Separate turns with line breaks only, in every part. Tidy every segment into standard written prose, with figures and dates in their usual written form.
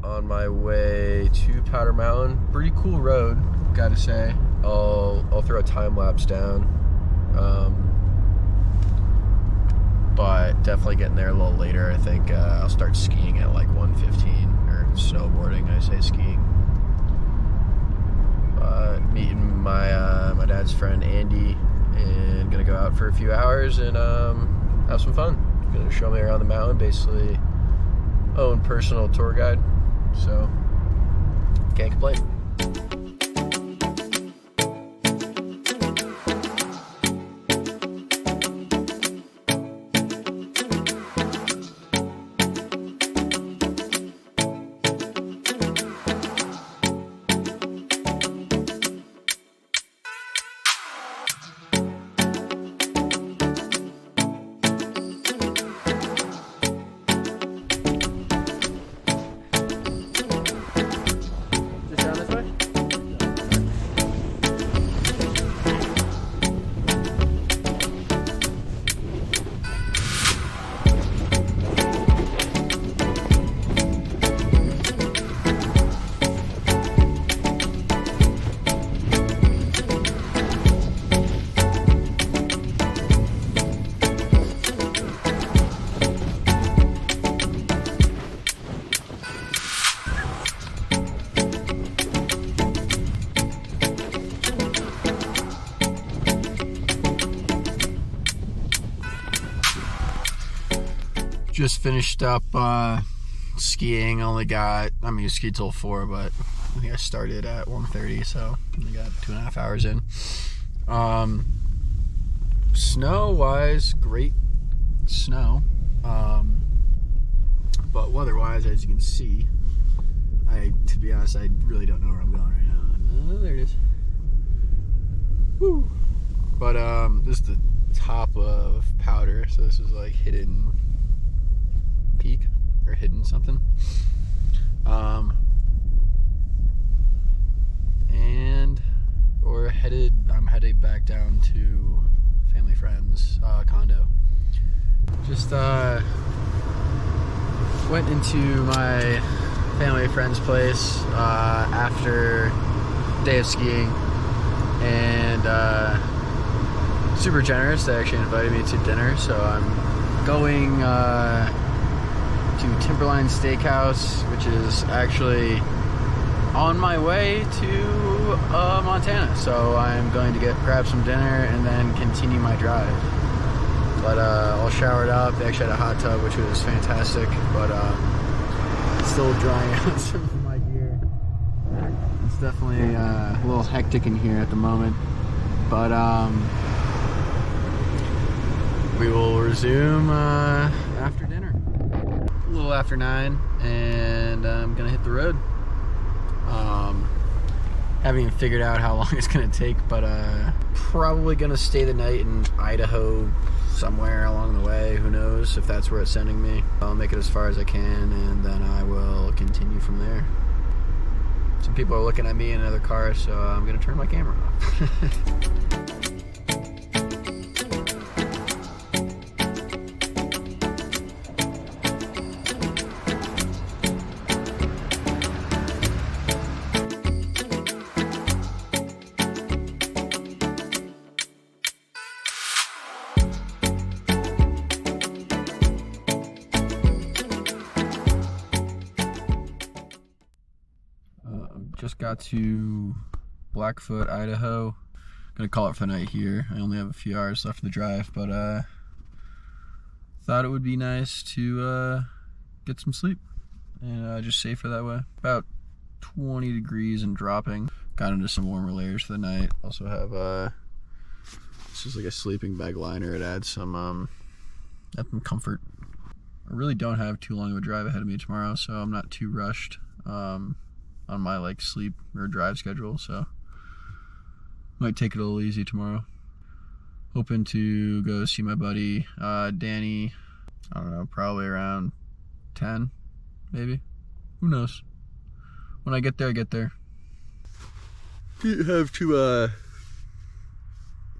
on my way to Powder Mountain. Pretty cool road, gotta say. I'll throw a time lapse down, but definitely getting there a little later. I think I'll start skiing at like 1:15, or snowboarding. I say skiing. Meeting my dad's friend Andy, and gonna go out for a few hours and have some fun. Gonna show me around the mountain, basically own personal tour guide, so can't complain. Just finished up skiing. Only got, I mean, skied till 4, but I think I started at 1:30, so only got 2.5 hours in. Snow wise, great snow, but weather wise, as you can see, to be honest, I really don't know where I'm going right now. Oh, there it is. Woo! But this is the top of Powder, so this is like hidden peak or hidden something, and I'm headed back down to family friends condo. Just went into my family friend's place after a day of skiing, and super generous. They actually invited me to dinner, so I'm going to Timberline Steakhouse, which is actually on my way to Montana. So I'm going to grab some dinner and then continue my drive. But all showered up. They actually had a hot tub, which was fantastic, but still drying out some of my gear. It's definitely a little hectic in here at the moment, but we will resume after dinner. A little after 9, and I'm gonna hit the road. Haven't even figured out how long it's gonna take, but probably gonna stay the night in Idaho somewhere along the way. Who knows if that's where it's sending me. I'll make it as far as I can, and then I will continue from there. Some people are looking at me in another car, so I'm gonna turn my camera off. Just got to Blackfoot, Idaho. Gonna call it for the night here. I only have a few hours left of the drive, but thought it would be nice to get some sleep, and just safer that way. About 20 degrees and dropping. Got into some warmer layers for the night. Also have this is like a sleeping bag liner. It adds some comfort. I really don't have too long of a drive ahead of me tomorrow, so I'm not too rushed on my like sleep or drive schedule, so might take it a little easy tomorrow. Hoping to go see my buddy Danny, I don't know, probably around 10 maybe, who knows. When I get there, I get there. Didn't have too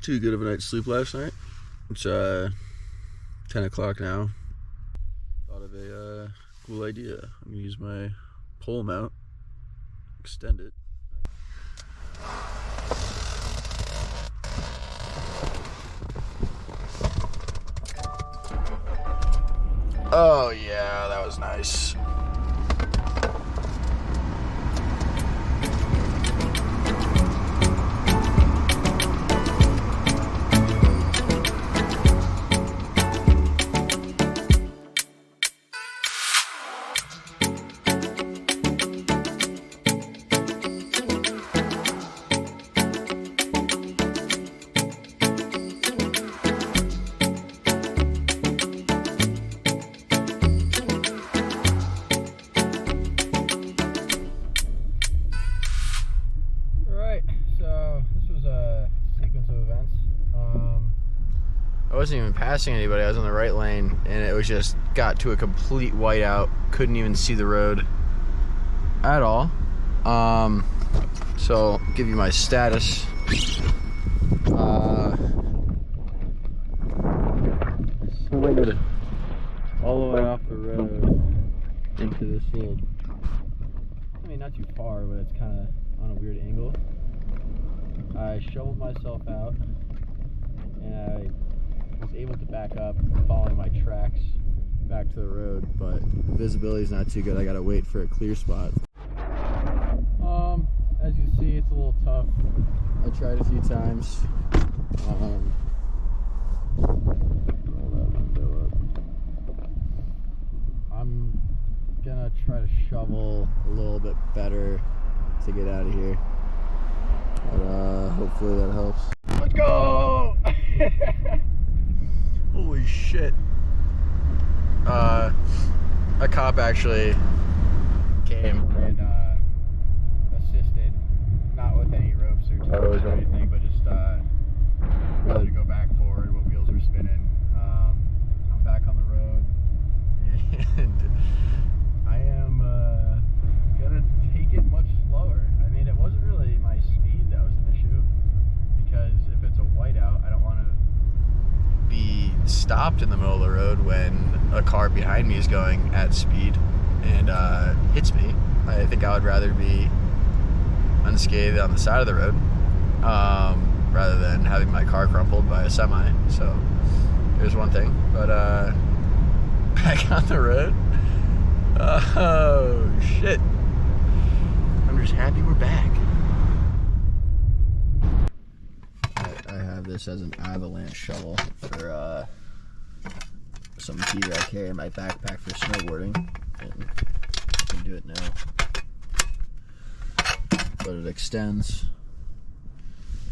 good of a night's sleep last night. It's 10 o'clock now. Thought of a cool idea. I'm gonna use my pull them out, extend it. Oh yeah, that was nice. I wasn't even passing anybody. I was in the right lane, and it was just got to a complete whiteout. Couldn't even see the road at all. So I'll give you my status. Slid all the way off the road into the Slid. I mean, not too far, but it's kind of on a weird angle. I shoveled myself out, and I was able to back up following my tracks back to the road, but visibility is not too good. I gotta wait for a clear spot. As you see, it's a little tough. I tried a few times. I'm gonna try to shovel a little bit better to get out of here, but hopefully that helps. Let's go! Holy shit. A cop actually came and assisted, not with any ropes or tows or anything, but just whether to go back forward, what wheels were spinning. I'm back on the road, and I am gonna take it much slower. I mean, it wasn't really my speed that was an issue, because if it's a whiteout, I don't want to be stopped in the middle of the road when a car behind me is going at speed and hits me. I think I would rather be unscathed on the side of the road rather than having my car crumpled by a semi. So there's one thing, but back on the road. Oh shit, I'm just happy we're back. I have this as an avalanche shovel for some gear I carry in my backpack for snowboarding, and I can do it now. But it extends,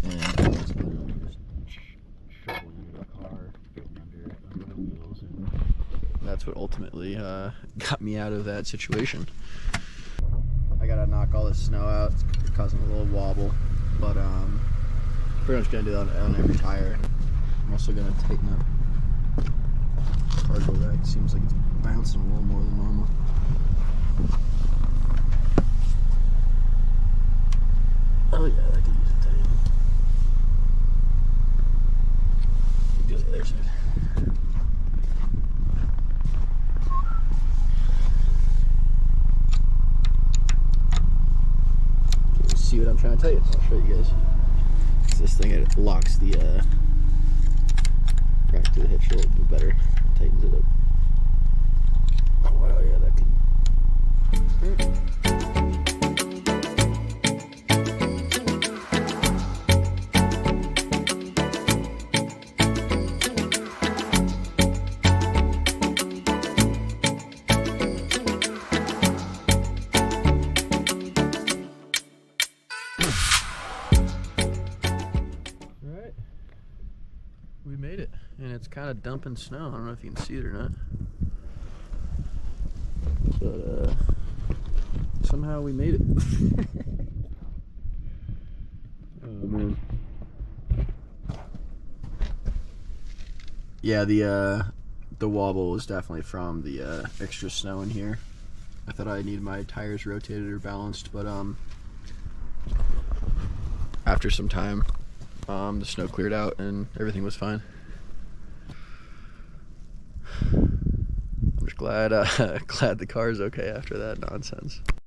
and it's literally just shoveling the car, getting under the wheels, and that's what ultimately got me out of that situation. I gotta knock all this snow out. It's causing a little wobble, but pretty much gonna do that on every tire. I'm also gonna tighten up the cargo rack. Seems like it's bouncing a little more than normal. Oh yeah, I could use it tighten. Do the other side. See what I'm trying to tell you? I'll show you guys. This thing, it locks the rack to the hitch a little bit better, tightens it up. Oh wow, yeah, that could. We made it, and it's kind of dumping snow. I don't know if you can see it or not, but somehow we made it. Oh man. Yeah, the wobble was definitely from the extra snow in here. I thought I needed my tires rotated or balanced, but after some time, the snow cleared out and everything was fine. I'm just glad the car is okay after that nonsense.